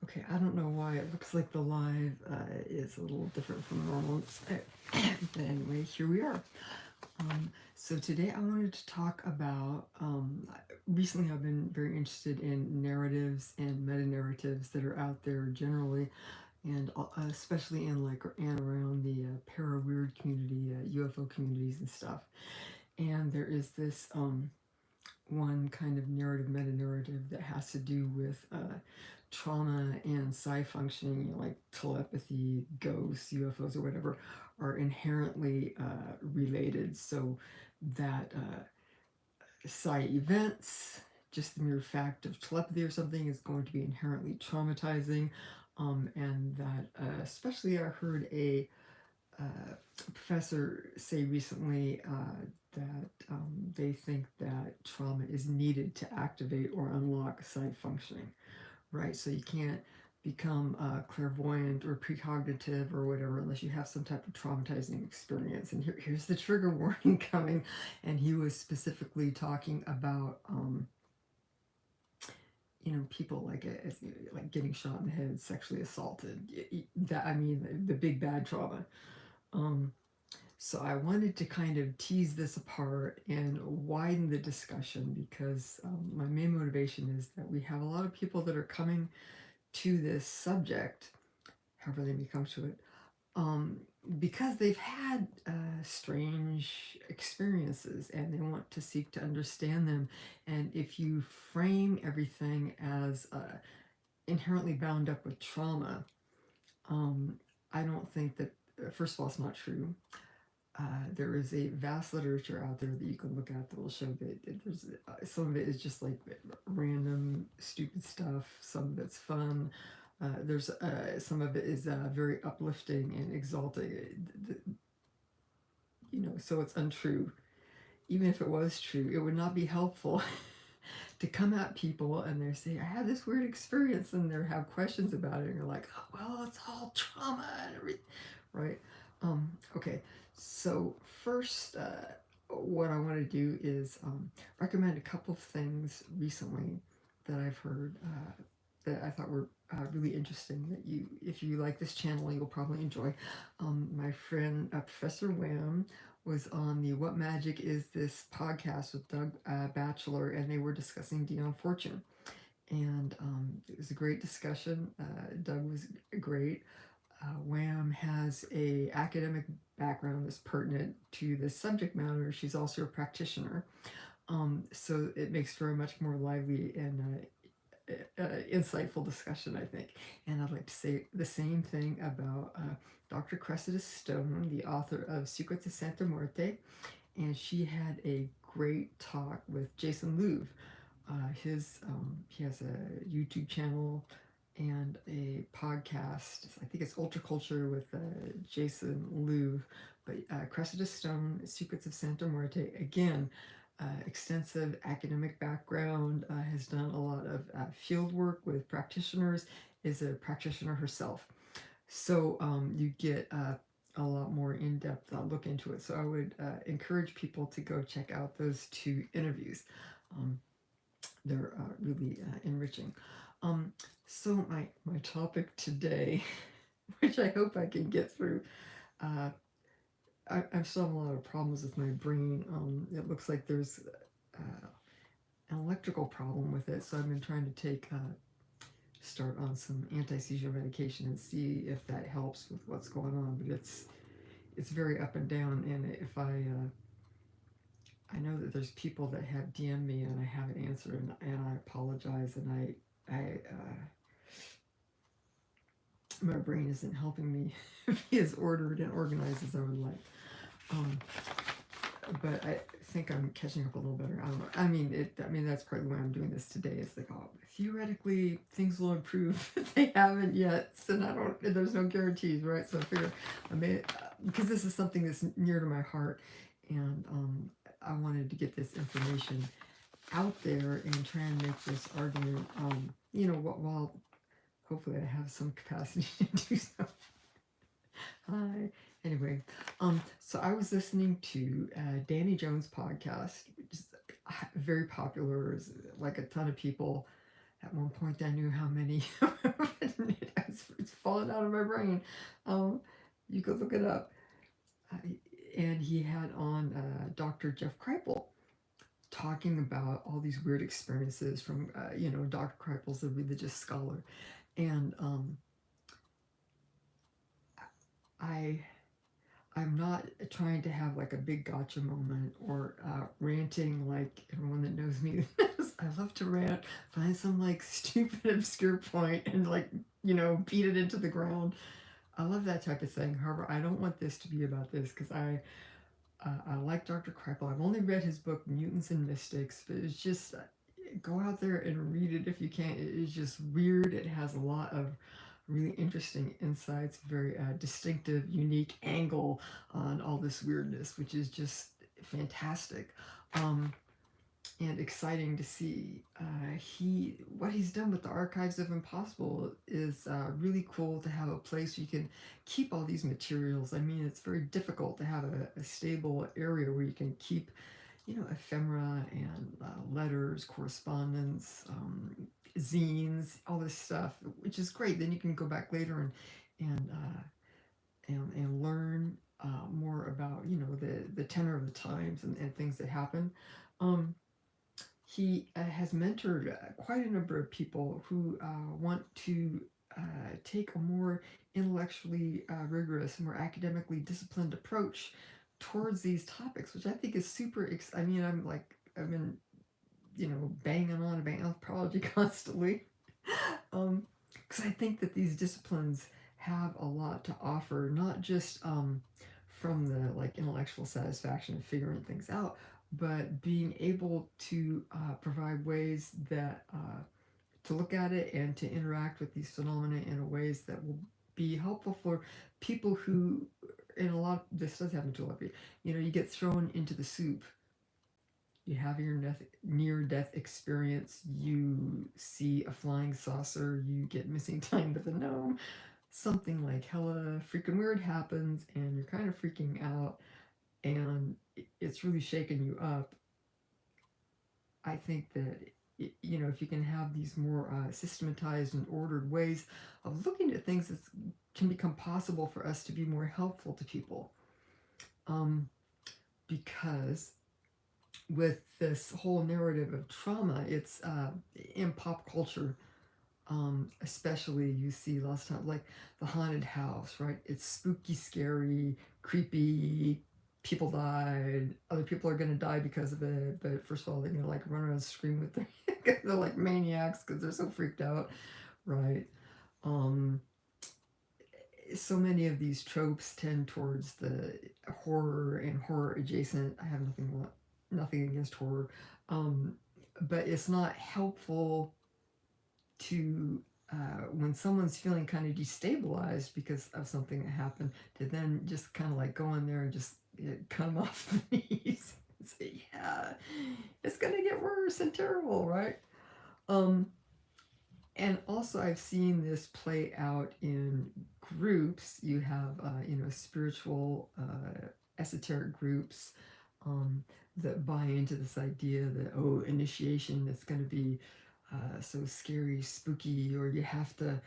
Okay, I don't know why it looks like the live is a little different from normal. But anyway, here we are. So today I wanted to talk about, recently I've been very interested in narratives and meta-narratives that are out there generally, and especially in like and around the para-weird community, UFO communities and stuff. And there is this one kind of narrative, meta-narrative that has to do with trauma and psi functioning, like telepathy, ghosts, UFOs, or whatever, are inherently related. So that psi events, just the mere fact of telepathy or something, is going to be inherently traumatizing. And that, especially, I heard a professor say recently that they think that trauma is needed to activate or unlock psi functioning, right? So you can't become clairvoyant or precognitive or whatever unless you have some type of traumatizing experience. And here's the trigger warning coming. And he was specifically talking about people like getting shot in the head, sexually assaulted. That, I mean, the big bad trauma. Um, so I wanted to kind of tease this apart and widen the discussion because my main motivation is that we have a lot of people that are coming to this subject, however they may come to it, um, because they've had strange experiences and they want to seek to understand them. And if you frame everything as inherently bound up with trauma, I don't think that, first of all, it's not true. There is a vast literature out there that you can look at that will show that there's some of it is just like random stupid stuff, some of it's fun, there's some of it is very uplifting and exalting, so it's untrue. Even if it was true, it would not be helpful to come at people and they say, I had this weird experience, and they have questions about it, and you're like, oh, well, it's all trauma and everything, right? Okay, so first, what I want to do is recommend a couple of things recently that I've heard that I thought were really interesting, that if you like this channel, you'll probably enjoy. My friend, Professor WHAM, was on the What Magic Is This podcast with Doug Batchelor, and they were discussing Dion Fortune. And it was a great discussion. Doug was great. WHAM has a academic background that's pertinent to this subject matter. She's also a practitioner. So it makes for a much more lively and insightful discussion, I think. And I'd like to say the same thing about Dr. Cressida Stone, the author of Secrets of Santa Muerte. And she had a great talk with Jason Louv. He has a YouTube channel and a podcast. I think it's Ultra Culture with Jason Louv. But Cressida Stone, Secrets of Santa Muerte, again, extensive academic background, has done a lot of field work with practitioners, is a practitioner herself. So you get a lot more in-depth look into it. So I would encourage people to go check out those two interviews. They're really enriching. So my topic today, which I hope I can get through, I'm still having a lot of problems with my brain. It looks like there's an electrical problem with it, so I've been trying to start on some anti-seizure medication and see if that helps with what's going on. But it's very up and down, and if I know that there's people that have DM'd me and I haven't answered, and I apologize, and I my brain isn't helping me be as ordered and organized as I would like. But I think I'm catching up a little better. I don't know. I mean, that's partly why I'm doing this today. Is like, oh, theoretically things will improve. They haven't yet, so there's no guarantees, right? So I figure because this is something that's near to my heart, and I wanted to get this information out there and try and make this argument. While hopefully I have some capacity to do so. Hi. Anyway, so I was listening to Danny Jones' podcast, which is very popular. Like a ton of people At one point, I knew how many. It's fallen out of my brain. Um, you could look it up. Uh, and he had on Dr. Jeff Kripal talking about all these weird experiences from, Dr. Kripal's a religious scholar. And I I'm not trying to have like a big gotcha moment or ranting like everyone that knows me. I love to rant, find some like stupid obscure point and like, beat it into the ground. I love that type of thing. However, I don't want this to be about this because I like Dr. Kripal. I've only read his book Mutants and Mystics, but it's just go out there and read it if you can. It is just weird. It has a lot of really interesting insights, very distinctive, unique angle on all this weirdness, which is just fantastic. And exciting to see. What he's done with the Archives of Impossible is really cool to have a place where you can keep all these materials. I mean, it's very difficult to have a stable area where you can keep, ephemera and letters, correspondence, zines, all this stuff, which is great. Then you can go back later and learn more about the tenor of the times and things that happen. Um, he has mentored quite a number of people who want to take a more intellectually rigorous, more academically disciplined approach towards these topics, which I think is super. I mean, I've been banging on about anthropology constantly, because I think that these disciplines have a lot to offer, not just from the like intellectual satisfaction of figuring things out, but being able to provide ways that to look at it and to interact with these phenomena in ways that will be helpful for people who, in a lot, this does happen to a lot of people. You get thrown into the soup. You have your near-death experience. You see a flying saucer. You get missing time with a gnome. Something like hella freaking weird happens, and you're kind of freaking out, and it's really shaking you up. I think that if you can have these more systematized and ordered ways of looking at things, it can become possible for us to be more helpful to people. Because with this whole narrative of trauma, it's in pop culture, especially, you see lots of times like the haunted house, right? It's spooky, scary, creepy. People died. Other people are gonna die because of it. But first of all, they're gonna like run around and scream with their they're like maniacs because they're so freaked out, right? Um, so many of these tropes tend towards the horror and horror adjacent. I have nothing against horror, but it's not helpful to when someone's feeling kind of destabilized because of something that happened, to then just kind of like go in there and just cut them off the knees and say, yeah, it's gonna get worse and terrible, right? And also, I've seen this play out in groups. You have spiritual esoteric groups that buy into this idea that, oh, initiation is going to be so scary, spooky, or you have to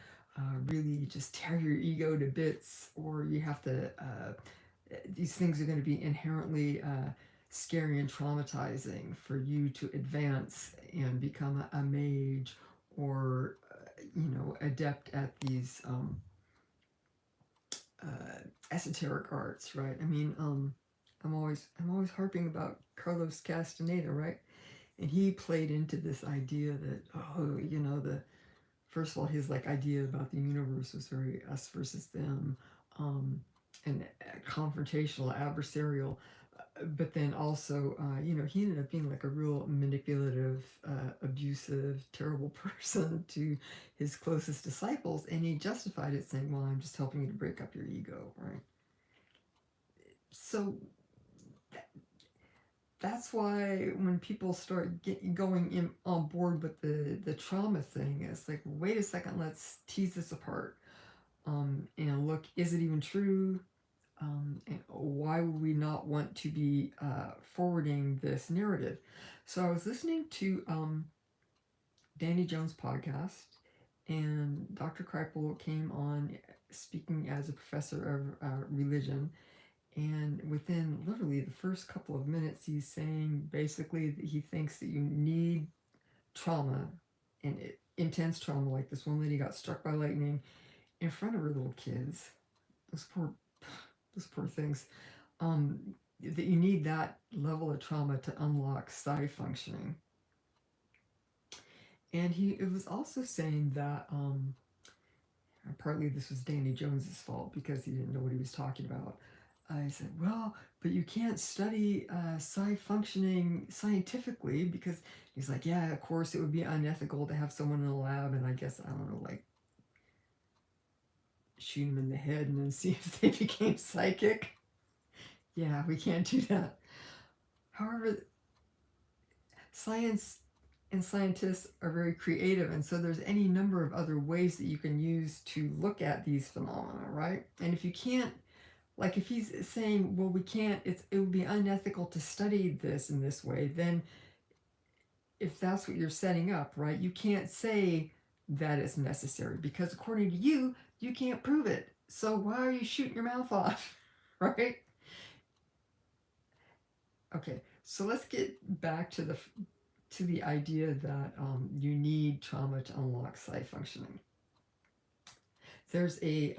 really just tear your ego to bits, or you have to these things are going to be inherently scary and traumatizing for you to advance and become a mage, or adept at these esoteric arts, right? I mean, I'm always harping about Carlos Castaneda, right? And he played into this idea that, oh, the first of all, his like idea about the universe was very us versus them, and confrontational, adversarial. But then also, he ended up being like a real manipulative, abusive, terrible person to his closest disciples, and he justified it saying, "Well, I'm just helping you to break up your ego," right? So that's why when people start going in on board with the trauma thing, it's like, wait a second, let's tease this apart, and look, is it even true? And why would we not want to be forwarding this narrative? So I was listening to Danny Jones podcast, and Dr. Kripal came on speaking as a professor of religion. And within literally the first couple of minutes, he's saying basically that he thinks that you need trauma and intense trauma, like this one lady got struck by lightning in front of her little kids. Those poor, those poor things. Um, that you need that level of trauma to unlock psi functioning. And he it was also saying that partly this was Danny Jones's fault because he didn't know what he was talking about. I said, well, but you can't study psi functioning scientifically because he's like, yeah, of course it would be unethical to have someone in a lab and I guess, I don't know, like shoot them in the head and then see if they became psychic. Yeah, we can't do that. However, science and scientists are very creative, and so there's any number of other ways that you can use to look at these phenomena, right? And if you can't, like if he's saying, well, we can't, it would be unethical to study this in this way, then if that's what you're setting up, right, you can't say that it's necessary because according to you, you can't prove it. So why are you shooting your mouth off, right? Okay, so let's get back to the idea that you need trauma to unlock psi functioning. There's a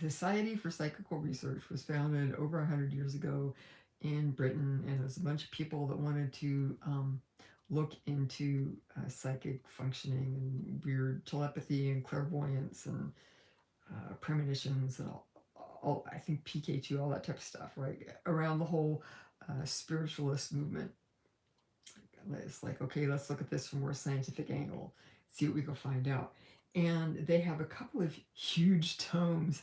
Society for Psychical Research was founded over 100 years ago in Britain, and it was a bunch of people that wanted to look into psychic functioning and weird telepathy and clairvoyance and premonitions and all I think PK2, all that type of stuff, right? Around the whole spiritualist movement. It's like, okay, let's look at this from a more scientific angle, see what we can find out. And they have a couple of huge tomes,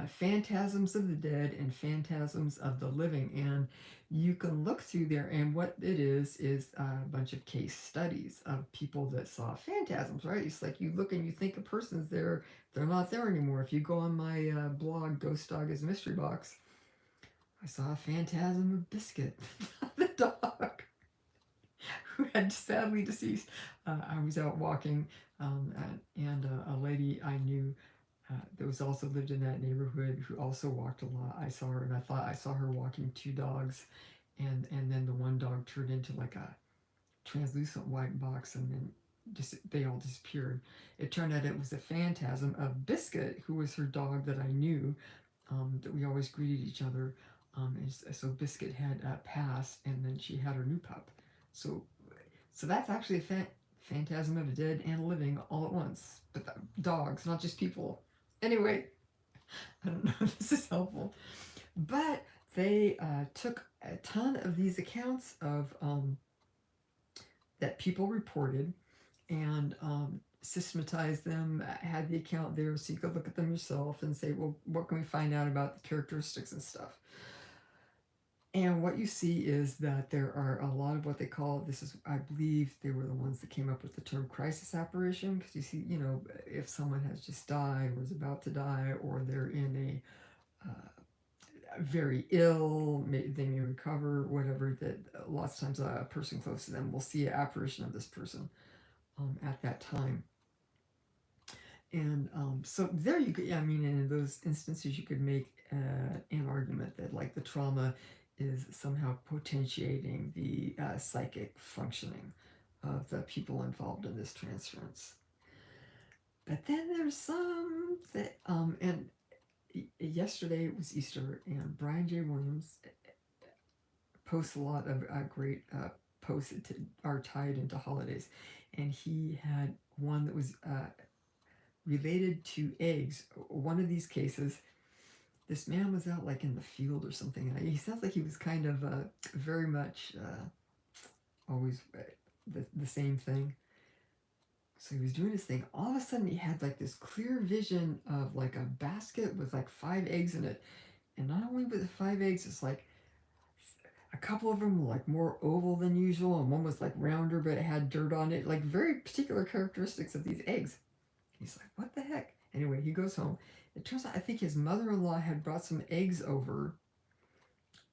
Phantasms of the Dead and Phantasms of the Living. And you can look through there, and what it is a bunch of case studies of people that saw phantasms, right? It's like you look and you think a person's there, they're not there anymore. If you go on my blog, Ghost Dog is Mystery Box, I saw a phantasm of Biscuit, the dog who had sadly deceased. I was out walking, and a lady I knew that was also lived in that neighborhood who also walked a lot. I saw her, and I thought I saw her walking two dogs, and then the one dog turned into like a translucent white box, and then just they all disappeared. It turned out it was a phantasm of Biscuit, who was her dog that I knew, that we always greeted each other. And so Biscuit had passed, and then she had her new pup. So so that's actually a phantasm of a dead and a living all at once. But dogs, not just people. Anyway, I don't know if this is helpful. But they took a ton of these accounts of that people reported and systematized them, had the account there so you could look at them yourself and say, well, what can we find out about the characteristics and stuff? And what you see is that there are a lot of what they call, this is, I believe they were the ones that came up with the term crisis apparition, because you see, if someone has just died or is about to die, or they're in very ill, they may recover, whatever, that lots of times a person close to them will see an apparition of this person at that time. And so there you could, I mean, in those instances, you could make an argument that like the trauma is somehow potentiating the psychic functioning of the people involved in this transference. But then there's some that, and yesterday it was Easter, and Brian J. Williams posts a lot of great posts that are tied into holidays. And he had one that was related to eggs. One of these cases, this man was out like in the field or something. He sounds like he was kind of very much always the same thing. So he was doing his thing. All of a sudden, he had like this clear vision of like a basket with like 5 eggs in it. And not only with the 5 eggs, it's like a couple of them were like more oval than usual, and one was like rounder, but it had dirt on it. Like very particular characteristics of these eggs. He's like, what the heck? Anyway, he goes home. It turns out I think his mother-in-law had brought some eggs over.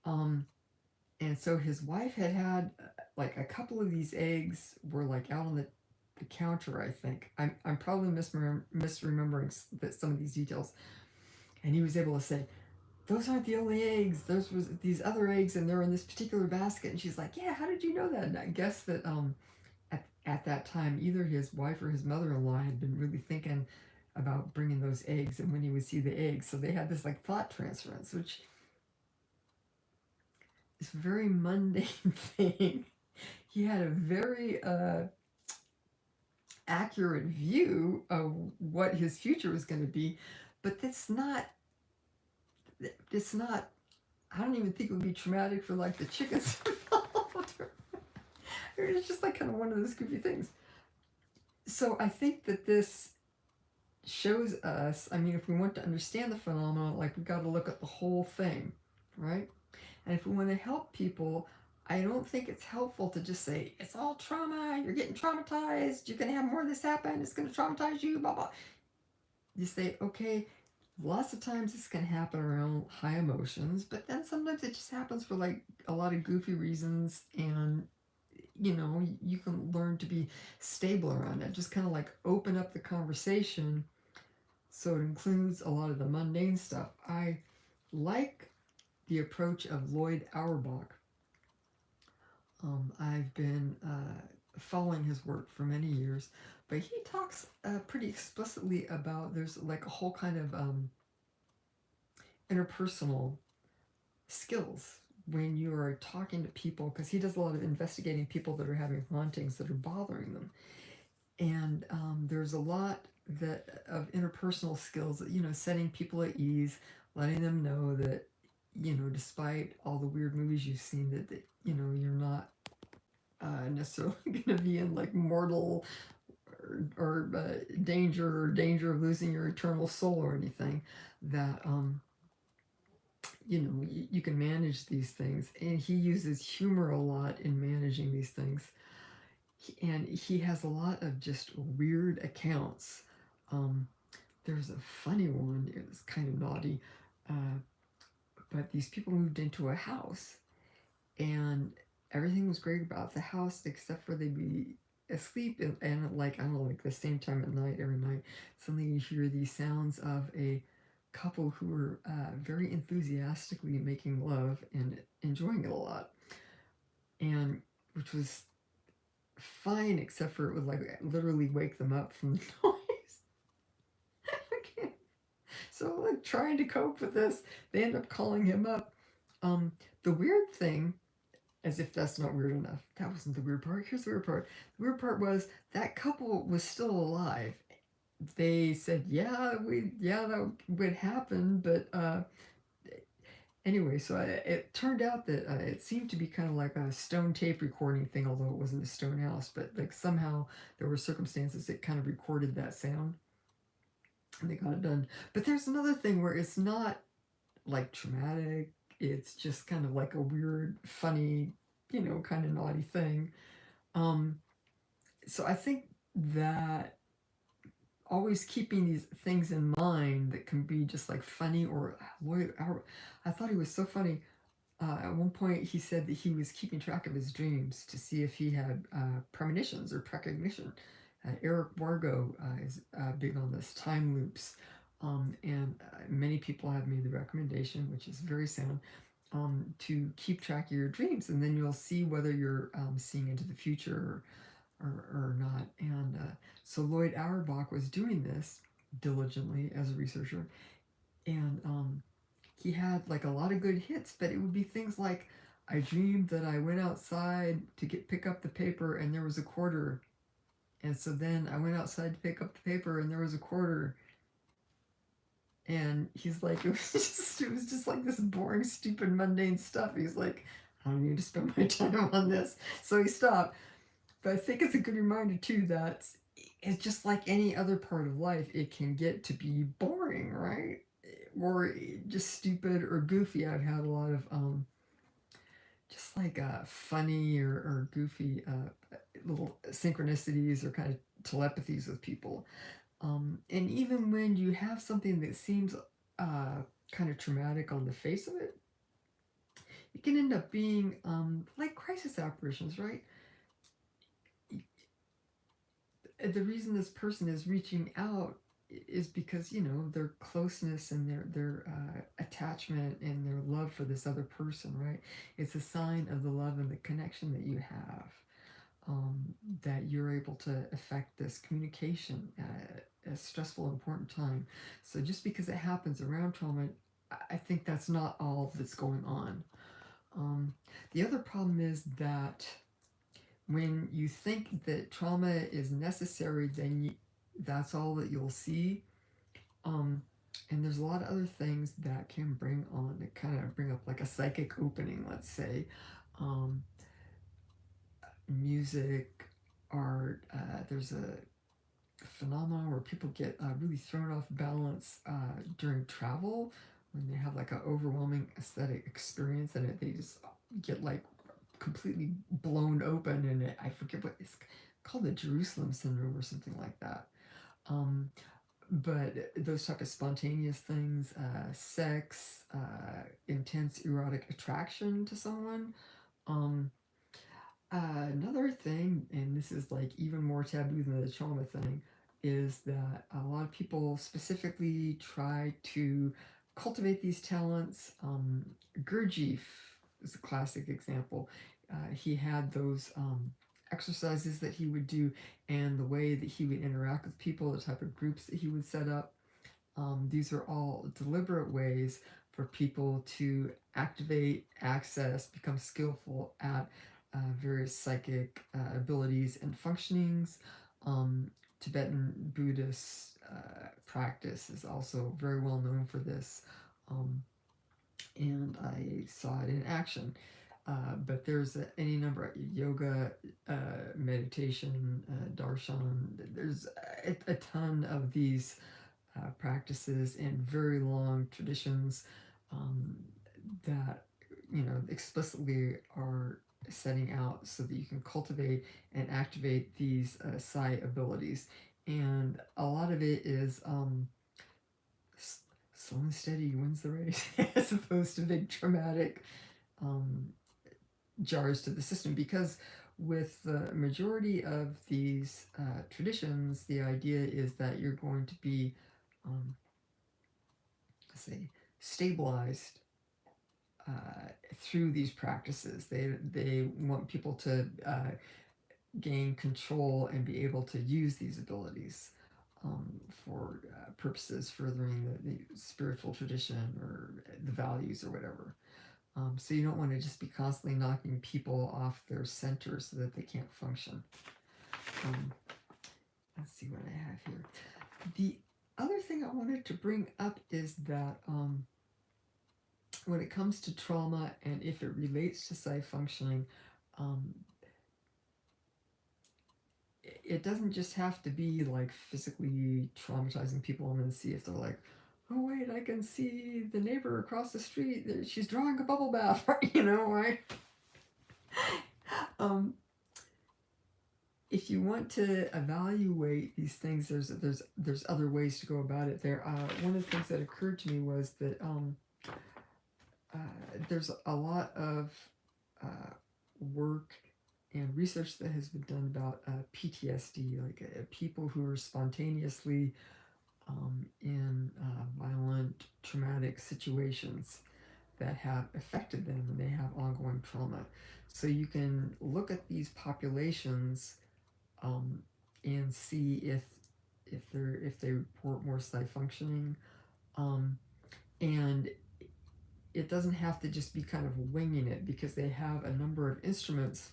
And so his wife had like a couple of these eggs were like out on the the counter, I think. I'm probably misremembering some of these details. And he was able to say, those aren't the only eggs. Those was these other eggs, and they're in this particular basket. And she's like, yeah, how did you know that? And I guess that at that time, either his wife or his mother-in-law had been really thinking about bringing those eggs, and when he would see the eggs, so they had this like thought transference, which is a very mundane thing. He had a very accurate view of what his future was going to be, but it's not. I don't even think it would be traumatic for like the chickens involved. It's just like kind of one of those goofy things. So I think that this shows us, I mean, if we want to understand the phenomenon, like we've got to look at the whole thing, right? And if we want to help people, I don't think it's helpful to just say, it's all trauma, you're getting traumatized, you're going to have more of this happen, it's going to traumatize you, blah, blah. You say, okay, lots of times this can happen around high emotions, but then sometimes it just happens for like a lot of goofy reasons, and you know, you can learn to be stable around it. Just kind of like open up the conversation so it includes a lot of the mundane stuff. I like the approach of Lloyd Auerbach. I've been following his work for many years, but he talks pretty explicitly about there's like a whole kind of interpersonal skills when you are talking to people, because he does a lot of investigating people that are having hauntings that are bothering them, and there's a lot of interpersonal skills, you know, setting people at ease, letting them know that, you know, despite all the weird movies you've seen, that you know, you're not necessarily going to be in like mortal or danger of losing your eternal soul or anything, that you know, you can manage these things. And he uses humor a lot in managing these things. And he has a lot of just weird accounts. There's a funny one, it was kind of naughty, but these people moved into a house, and everything was great about the house except for they'd be asleep, and like, I don't know, like the same time at night, every night, suddenly you hear these sounds of a couple who were very enthusiastically making love and enjoying it a lot, and which was fine except for it would like literally wake them up from the noise. Okay. So like trying to cope with this, they end up calling him up. The weird thing, as if that's not weird enough, that wasn't the weird part. Here's the weird part. The weird part was that couple was still alive. They said, yeah, that would happen, but anyway, so it turned out that it seemed to be kind of like a stone tape recording thing, although it wasn't a stone house, but like somehow there were circumstances that kind of recorded that sound, and they got it done. But there's another thing where it's not like traumatic, it's just kind of like a weird, funny, you know, kind of naughty thing. Um, so I think that always keeping these things in mind that can be just like funny, or I thought he was so funny. At one point, he said that he was keeping track of his dreams to see if he had premonitions or precognition. Eric Wargo is big on this time loops, and many people have made the recommendation, which is very sound, to keep track of your dreams, and then you'll see whether you're seeing into the future or not. And so Lloyd Auerbach was doing this diligently as a researcher, and he had like a lot of good hits, but it would be things like, I dreamed that I went outside to pick up the paper and there was a quarter. And so then I went outside to pick up the paper and there was a quarter. And he's like, it was just like this boring, stupid, mundane stuff. He's like, I don't need to spend my time on this. So he stopped. But I think it's a good reminder too that it's just like any other part of life, it can get to be boring, right? Or just stupid or goofy. I've had a lot of just like funny or goofy little synchronicities or kind of telepathies with people. And even when you have something that seems kind of traumatic on the face of it, it can end up being like crisis apparitions, right? the reason this person is reaching out is because, you know, their closeness and their attachment and their love for this other person, right? It's a sign of the love and the connection that you have, that you're able to affect this communication at a stressful, important time. So just because it happens around trauma, I think that's not all that's going on. The other problem is that when you think that trauma is necessary, then that's all that you'll see. Um, and there's a lot of other things that can bring on, that kind of bring up like a psychic opening, let's say. Um, Music, art, there's a phenomenon where people get really thrown off balance during travel when they have like an overwhelming aesthetic experience, and they just get like completely blown open, and I forget what it's called, the Jerusalem syndrome or something like that. Um, but those type of spontaneous things, sex, intense erotic attraction to someone. Um, Another thing, and this is like even more taboo than the trauma thing, is that a lot of people specifically try to cultivate these talents. Gurdjieff is a classic example. He had those exercises that he would do, and the way that he would interact with people, the type of groups that he would set up. These are all deliberate ways for people to activate, access, become skillful at various psychic abilities and functionings. Tibetan Buddhist practice is also very well known for this, and I saw it in action. But there's any number of yoga, meditation, darshan. There's a ton of these practices and very long traditions, um, that, you know, explicitly are setting out so that you can cultivate and activate these psi abilities. And a lot of it is slow and steady wins the race, as opposed to big traumatic um, jars to the system, because with the majority of these traditions, the idea is that you're going to be, um, say, stabilized through these practices. They want people to gain control and be able to use these abilities for purposes furthering the spiritual tradition or the values or whatever. So you don't want to just be constantly knocking people off their center so that they can't function. Um, let's see what I have here. The other thing I wanted to bring up is that when it comes to trauma and if it relates to psi functioning, um, it doesn't just have to be like physically traumatizing people and then see if they're like, oh wait, I can see the neighbor across the street, she's drawing a bubble bath, you know, right? um, if you want to evaluate these things, there's other ways to go about it. There, one of the things that occurred to me was that there's a lot of work and research that has been done about PTSD, like people who are spontaneously in violent, traumatic situations that have affected them and they have ongoing trauma. So you can look at these populations and see if they report more psi functioning, and it doesn't have to just be kind of winging it, because they have a number of instruments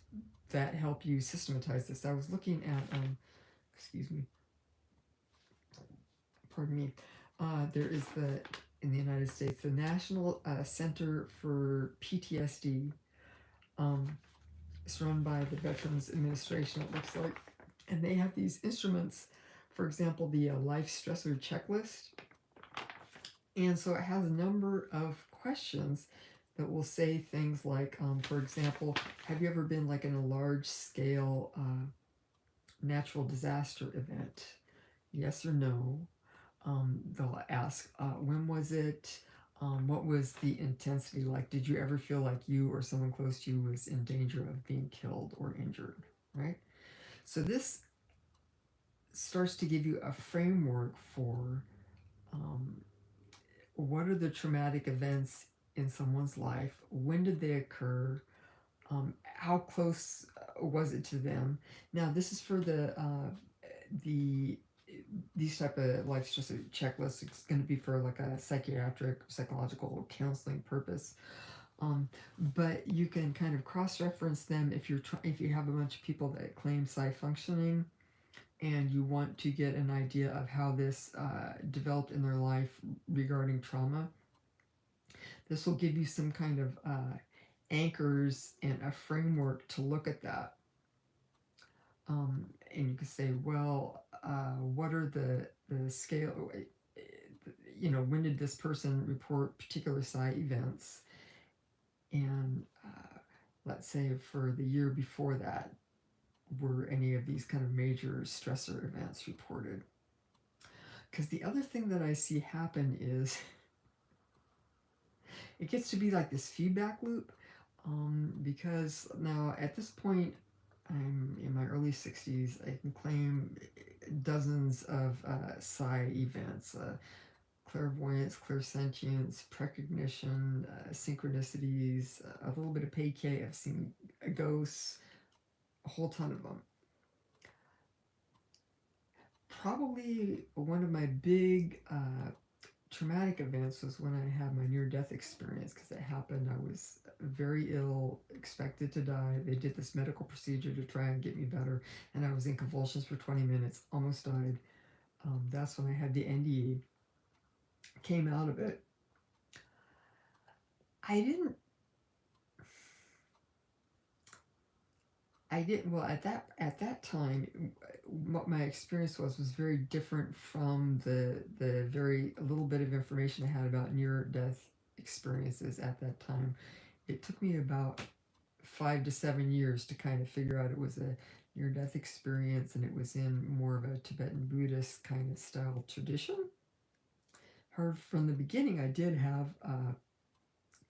that help you systematize this. I was looking at, excuse me, pardon me, there is in the United States, the National Center for PTSD. It's run by the Veterans Administration, it looks like. And they have these instruments, for example, the life stressor checklist. And so it has a number of questions that will say things like, for example, have you ever been like in a large scale natural disaster event? Yes or no. They'll ask, when was it? What was the intensity like? Did you ever feel like you or someone close to you was in danger of being killed or injured, right? So this starts to give you a framework for um, what are the traumatic events in someone's life, when did they occur, how close was it to them. Now this is for the these type of life stress checklists. It's going to be for like a psychiatric psychological counseling purpose. But you can kind of cross-reference them if you have a bunch of people that claim psi functioning and you want to get an idea of how this developed in their life regarding trauma. This will give you some kind of anchors and a framework to look at that. And you can say, well, what are the scale? When did this person report particular psi events? And let's say for the year before that, were any of these kind of major stressor events reported? Because the other thing that I see happen is it gets to be like this feedback loop. Because now at this point, I'm in my early 60s. I can claim dozens of psi events, clairvoyance, clairsentience, precognition, synchronicities, a little bit of PK. I've seen ghosts, a whole ton of them. Probably one of my big traumatic events was when I had my near-death experience, because it happened. I was very ill, expected to die. They did this medical procedure to try and get me better, and I was in convulsions for 20 minutes, almost died. That's when I had the NDE. Came out of it. I didn't. Well, at that time, what my experience was very different from the very little bit of information I had about near death experiences at that time. It took me about 5 to 7 years to kind of figure out it was a near death experience, and it was in more of a Tibetan Buddhist kind of style tradition. However, from the beginning, I did have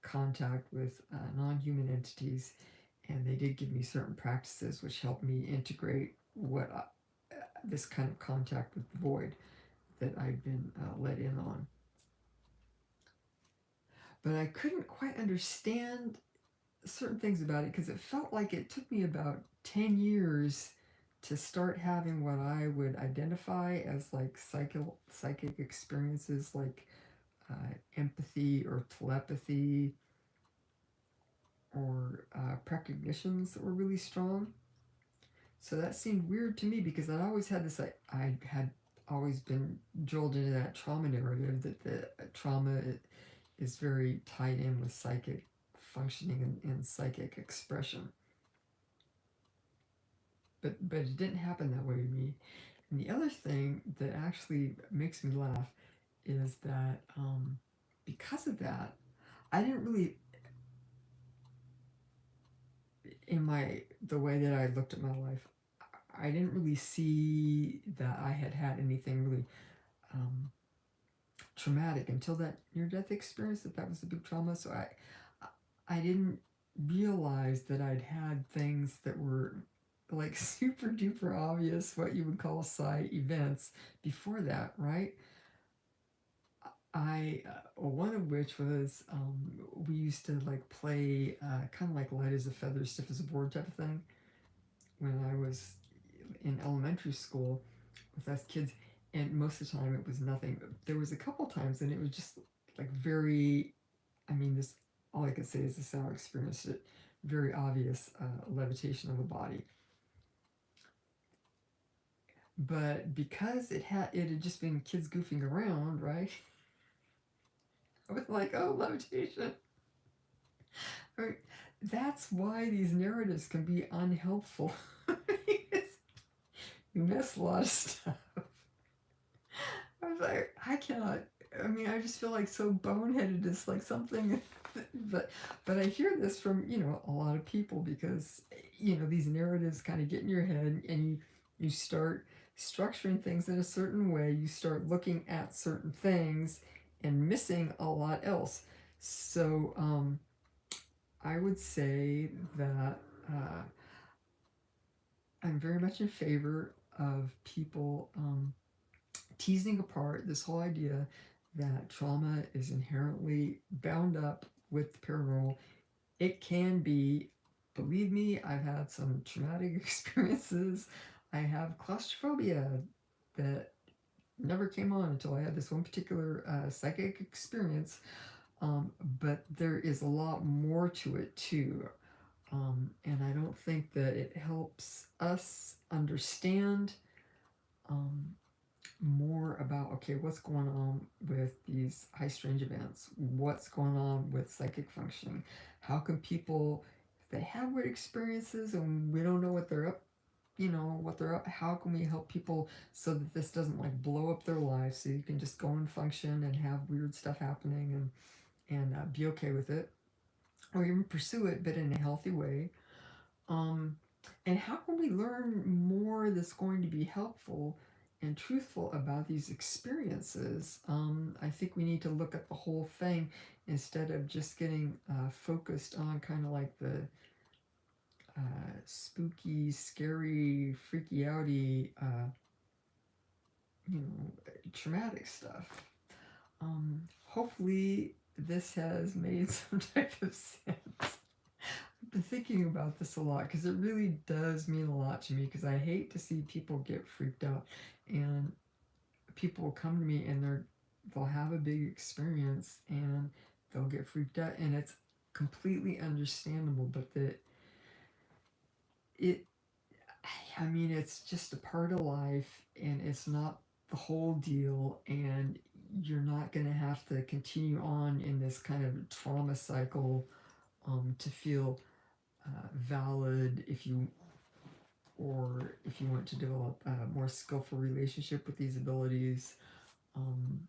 contact with non-human entities, and they did give me certain practices which helped me integrate what this kind of contact with the void that I'd been let in on. But I couldn't quite understand certain things about it, because it felt like it took me about 10 years to start having what I would identify as like psychic experiences, like empathy or telepathy, or precognitions that were really strong. So that seemed weird to me, because I'd always had this, I had always been drilled into that trauma narrative, that the trauma is very tied in with psychic functioning and psychic expression. But it didn't happen that way to me. And the other thing that actually makes me laugh is that because of that, I didn't really, in the way that I looked at my life, I didn't really see that I had anything really traumatic until that near-death experience, that was a big trauma. So I didn't realize that I'd had things that were like super duper obvious, what you would call psi events before that, right? One of which was we used to like play kind of like light as a feather, stiff as a board type of thing when I was in elementary school with us kids, and most of the time it was nothing. There was a couple times, and it was just like very, I mean, this, all I can say is this is how I experienced it, very obvious levitation of a body. But because it had just been kids goofing around, right? I was like, oh, levitation. Right. That's why these narratives can be unhelpful. You miss a lot of stuff. I was like, I cannot. I mean, I just feel like so boneheaded. It's like something, but I hear this from a lot of people, because these narratives kind of get in your head, and you start structuring things in a certain way. You start looking at certain things and missing a lot else. So I would say that I'm very much in favor of people teasing apart this whole idea that trauma is inherently bound up with the paranormal. It can be, believe me, I've had some traumatic experiences. I have claustrophobia that never came on until I had this one particular psychic experience. But there is a lot more to it too. And I don't think that it helps us understand um, more about, okay, what's going on with these high strange events, what's going on with psychic functioning, how can people, if they have weird experiences and we don't know what they're up, what they're up, how can we help people so that this doesn't like blow up their lives, so you can just go and function and have weird stuff happening and be okay with it, or even pursue it but in a healthy way. um, and how can we learn more that's going to be helpful and truthful about these experiences? I think we need to look at the whole thing instead of just getting focused on kind of like the spooky, scary, freaky outy, traumatic stuff. Hopefully, this has made some type of sense. Been thinking about this a lot because it really does mean a lot to me, because I hate to see people get freaked out, and people will come to me and they'll have a big experience and they'll get freaked out, and it's completely understandable, but that it I mean, it's just a part of life and it's not the whole deal, and you're not going to have to continue on in this kind of trauma cycle to feel valid if you want to develop a more skillful relationship with these abilities. Um,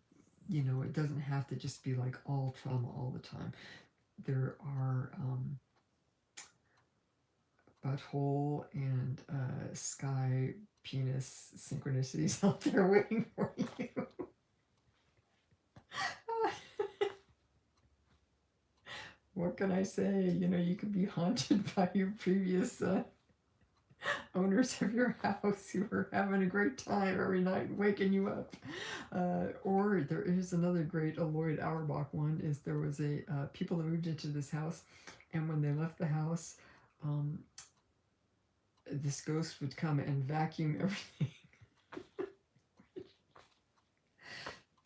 it doesn't have to just be like all trauma all the time. There are butthole and sky penis synchronicities out there waiting for you. What can I say? You could be haunted by your previous owners of your house who are having a great time every night waking you up. Or there is another great Lloyd Auerbach one, is there was a people that moved into this house, and when they left the house, um, this ghost would come and vacuum everything.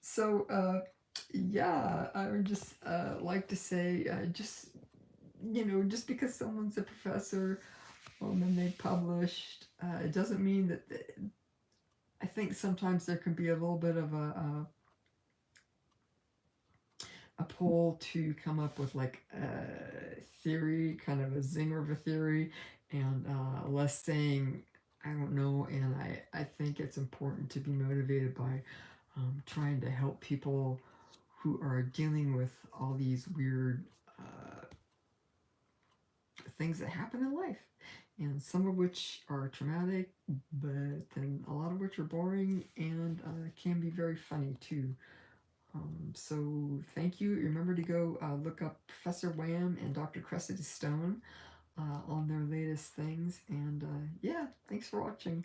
So yeah, I would just like to say, just because someone's a professor and they published, it doesn't mean that I think sometimes there can be a little bit of a pull to come up with like a theory, kind of a zinger of a theory, and less saying I don't know. And I think it's important to be motivated by trying to help people who are dealing with all these weird things that happen in life, and some of which are traumatic, but then a lot of which are boring and can be very funny too. So thank you. Remember to go look up Professor WHAM and Dr. Cressida Stone on their latest things. And yeah, thanks for watching.